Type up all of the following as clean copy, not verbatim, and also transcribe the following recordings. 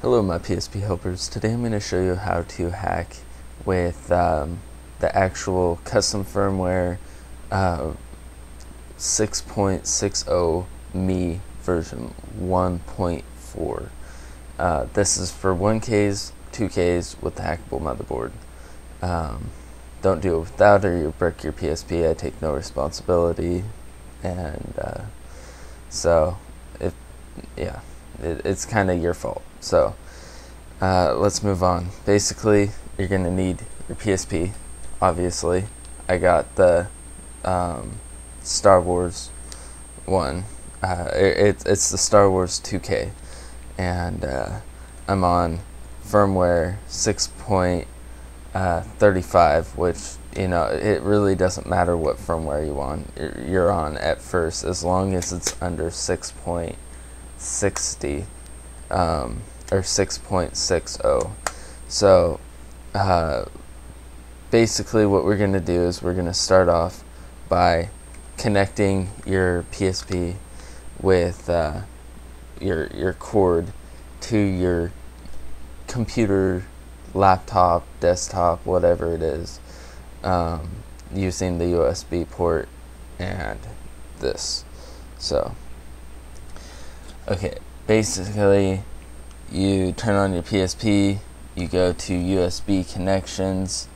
Hello my PSP helpers. Today I'm going to show you how to hack with the actual custom firmware 6.60 me version 1.4. This is for 1Ks, 2Ks with the hackable motherboard. Don't do it without or you'll break your PSP. I take no responsibility, and so it's kind of your fault. So let's move on. Basically, you're going to need your PSP, obviously. I got the Star Wars one. It's the Star Wars 2K, and I'm on firmware 6.35, which, you know, it really doesn't matter what firmware you're on at first, as long as it's under 6.60 or 6.60. So basically what we're going to do is we're going to start off by connecting your PSP with your cord to your computer, laptop, desktop, whatever it is, using the USB port and this. So okay, basically you turn on your PSP, you go to USB connections,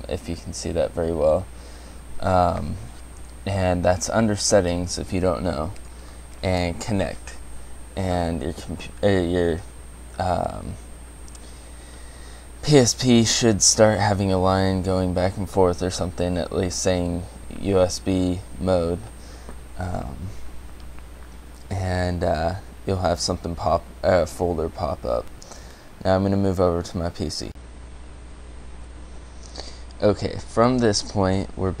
if you can see that very well, and that's under settings if you don't know, and connect, and your PSP should start having a line going back and forth or something, at least saying USB mode, and you'll have something folder pop up. Now I'm going to move over to my PC. Okay, from this point we're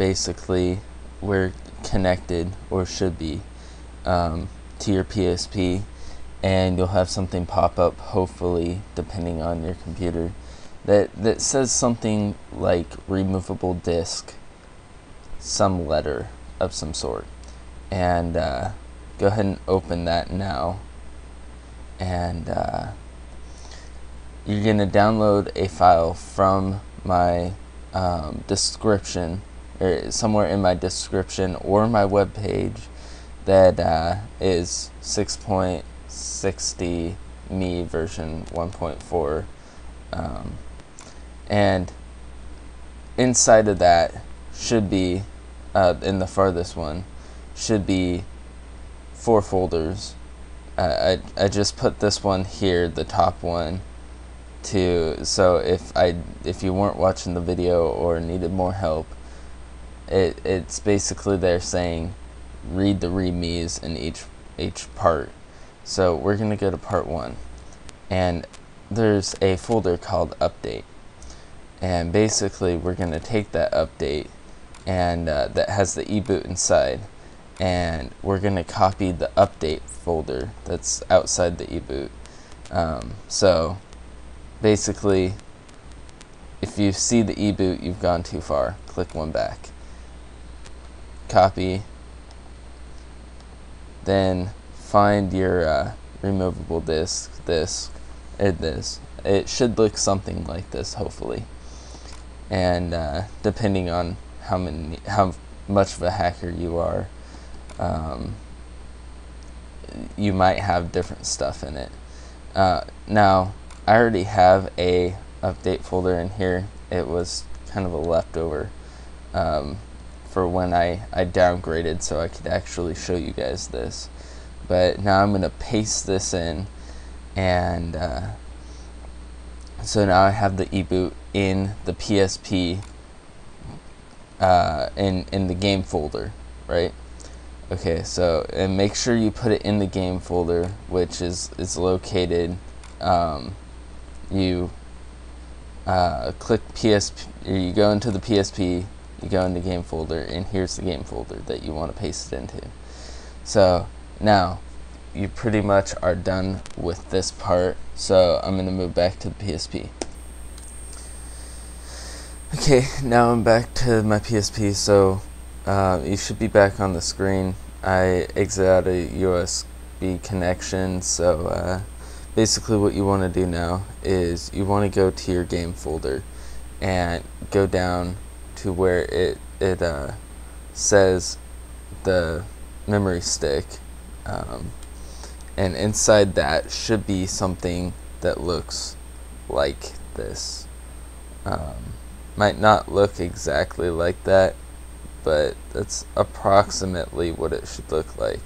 connected, or should be, to your PSP, and you'll have something pop up, hopefully, depending on your computer, that says something like removable disk, some letter of some sort, and go ahead and open that now, and you're going to download a file from my description, or somewhere in my description or my webpage, that is 6.60 me version 1.4, and inside of that should be, in the farthest one, should be 4 folders. I just put this one here, the top one, so if you weren't watching the video or needed more help, it's basically there saying read the readmes in each part. So we're gonna go to part 1, and there's a folder called update, and basically we're gonna take that update, and that has the eboot inside, and we're gonna copy the update folder that's outside the eboot. So basically, if you see the eboot, you've gone too far. Click one back. Copy. Then find your removable disk. It should look something like this, hopefully. And depending on how much of a hacker you are, you might have different stuff in it. Now, I already have a update folder in here. It was kind of a leftover for when I downgraded, so I could actually show you guys this. But now I'm going to paste this in, and so now I have the eboot in the PSP, in the game folder, right? Okay, so, and make sure you put it in the game folder, which is located, you click PSP, you go into the PSP, you go into game folder, and here's the game folder that you want to paste it into. So now you pretty much are done with this part, so I'm going to move back to the PSP. Okay, now I'm back to my PSP, so you should be back on the screen. I exit out a USB connection, so basically what you want to do now is you want to go to your game folder and go down to where it says the memory stick, and inside that should be something that looks like this. Might not look exactly like that, but that's approximately what it should look like.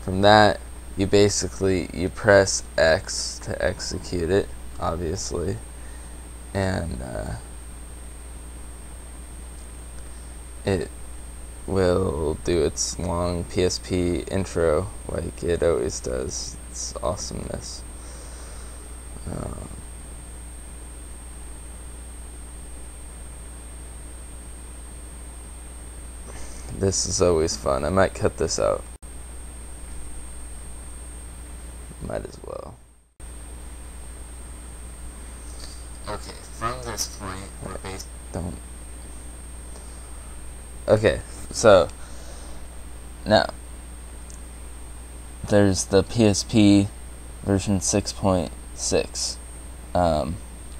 From that, you press X to execute it, obviously, and it will do its long PSP intro like it always does. It's awesomeness. This is always fun. I might cut this out. Might as well. Okay, from this point, we're don't. Okay, so now there's the PSP version 6.6.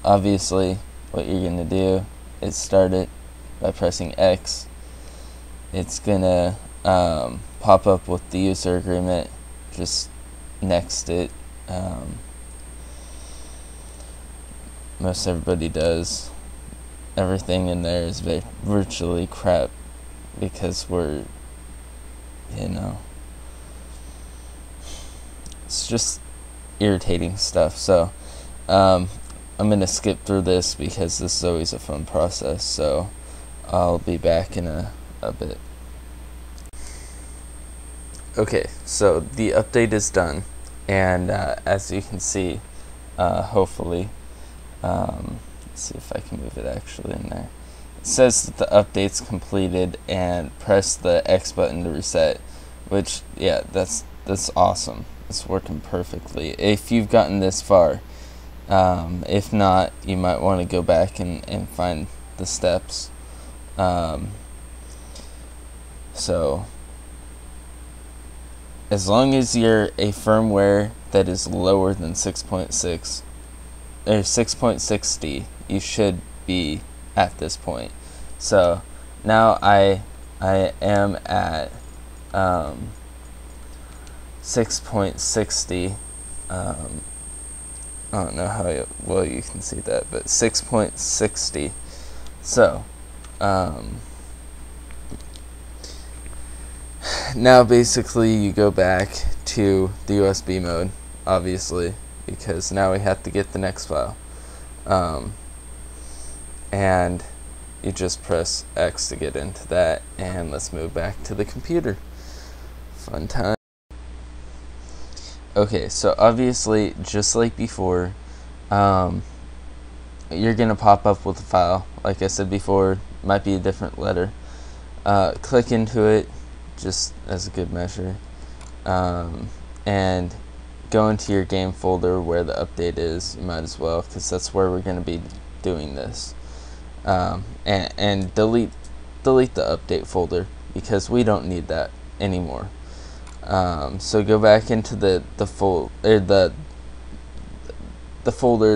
Obviously, what you're gonna do is start it by pressing X. It's gonna pop up with the user agreement. Just next it. Most everybody does. Everything in there is virtually crap because we're, it's just irritating stuff. So I'm gonna skip through this because this is always a fun process. So I'll be back in a bit. Okay, so the update is done, and as you can see, hopefully, let's see if I can move it actually in there. It says that the update's completed, and press the X button to reset, which, yeah, that's awesome. It's working perfectly if you've gotten this far. If not, you might want to go back and find the steps. So as long as you're a firmware that is lower than 6.6 or 6.60, you should be at this point. So now I am at 6.60. I don't know how well you can see that, but 6.60. So now basically you go back to the USB mode, obviously, because now we have to get the next file, and you just press X to get into that, and let's move back to the computer. Fun time. Okay, so obviously, just like before, you're gonna pop up with a file. Like I said before, might be a different letter. Click into it, just as a good measure, and go into your game folder where the update is. You might as well, because that's where we're going to be doing this, and delete the update folder because we don't need that anymore. So go back into the folder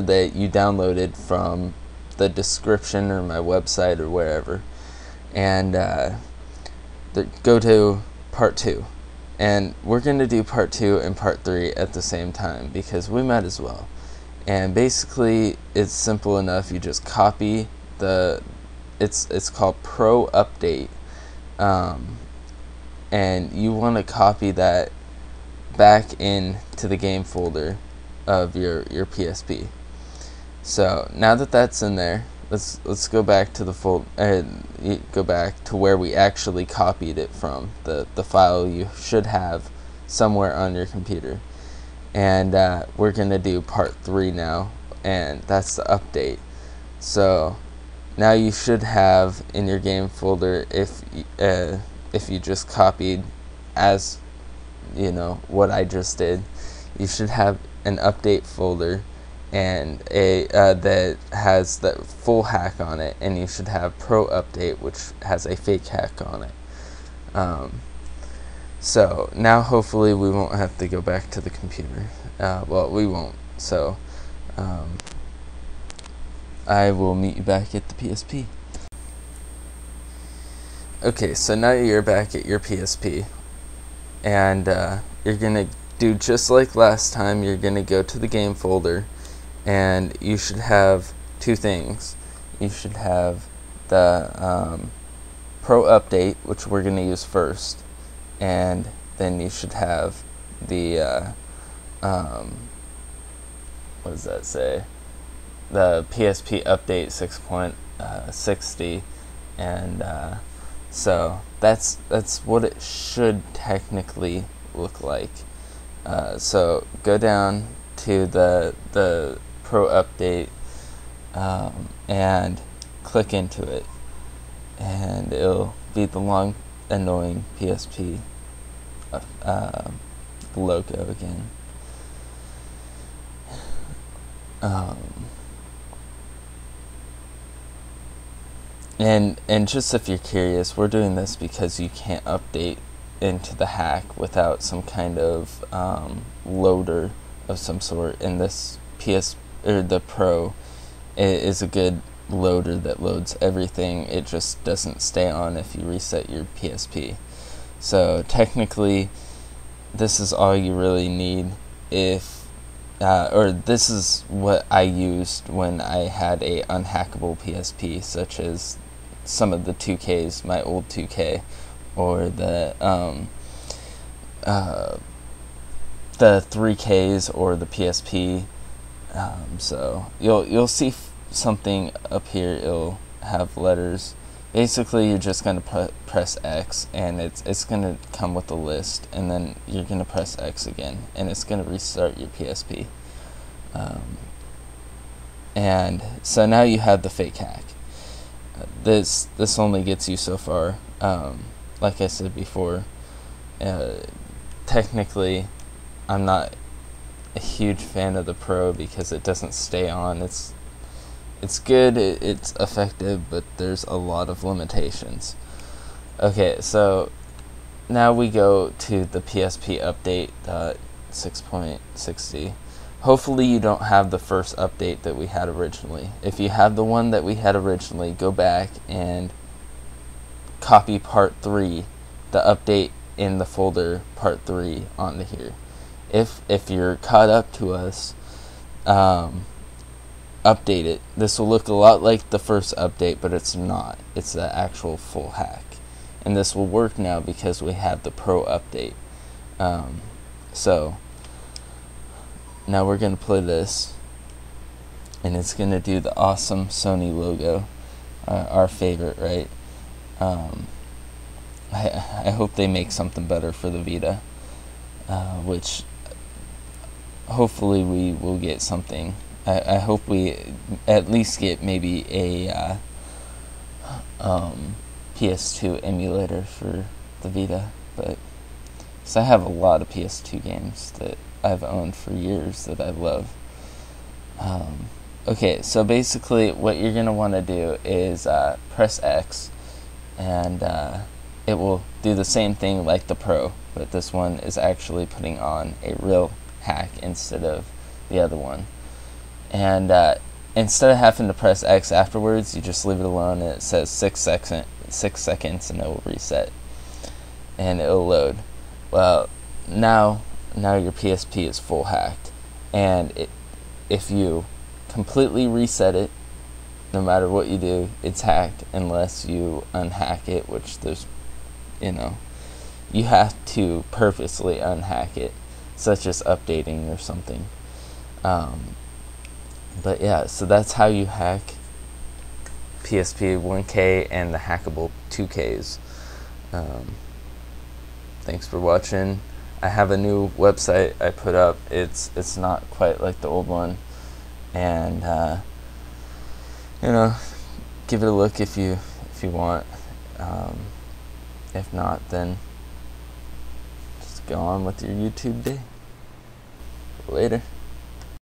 that you downloaded from the description or my website or wherever, and go to part 2, and we're going to do part 2 and part 3 at the same time because we might as well. And basically it's simple enough. You just copy it's called Pro Update, and you want to copy that back into the game folder of your PSP. So now that that's in there, let's go back to the go back to where we actually copied it from, the file you should have somewhere on your computer, and we're gonna do part 3 now, and that's the update. So now you should have in your game folder, if you just copied as what I just did, you should have an update folder and that has the full hack on it, and you should have Pro Update, which has a fake hack on it. So now hopefully we won't have to go back to the computer. Well, we won't. So I will meet you back at the PSP. Okay, so now you're back at your PSP, and you're gonna do just like last time. You're gonna go to the game folder, and you should have two things. You should have the Pro Update, which we're gonna use first, and then you should have the what does that say? The PSP Update 6.60, and so that's what it should technically look like. So go down to the Pro Update and click into it, and it'll be the long annoying PSP logo again. And just if you're curious, we're doing this because you can't update into the hack without some kind of loader of some sort. And this the Pro is a good loader that loads everything. It just doesn't stay on if you reset your PSP. So technically, this is all you really need if or this is what I used when I had a unhackable PSP, such as some of the 2Ks, my old 2K, or the 3Ks or the PSP. So you'll see something up here. It'll have letters. Basically, you're just gonna press X, and it's gonna come with a list, and then you're gonna press X again, and it's gonna restart your PSP. And so now you have the fake hack. This only gets you so far. Like I said before, technically, I'm not a huge fan of the Pro because it doesn't stay on. It's good, it's effective, but there's a lot of limitations. Okay, so now we go to the PSP update 6.60. Hopefully you don't have the first update that we had originally. If you have the one that we had originally, go back and copy part 3, the update in the folder part 3 onto here. If you're caught up to us, update it. This will look a lot like the first update, but it's not. It's the actual full hack. And this will work now because we have the Pro Update. So now we're going to play this, and it's going to do the awesome Sony logo, our favorite, right? I hope they make something better for the Vita, which hopefully we will get something. I hope we at least get maybe a PS2 emulator for the Vita, but because I have a lot of PS2 games that I've owned for years that I love. Okay, so basically what you're going to want to do is press X, and it will do the same thing like the Pro, but this one is actually putting on a real hack instead of the other one. And instead of having to press X afterwards, you just leave it alone, and it says 6 seconds, and it will reset, and it will load. Well, now your PSP is full hacked, and if you completely reset it, no matter what you do, it's hacked unless you unhack it, which there's, you have to purposely unhack it, such as updating or something. But yeah, so that's how you hack PSP 1K and the hackable 2Ks. Thanks for watching. I have a new website I put up. It's not quite like the old one, and give it a look if you want. If not, then just go on with your YouTube day. Later.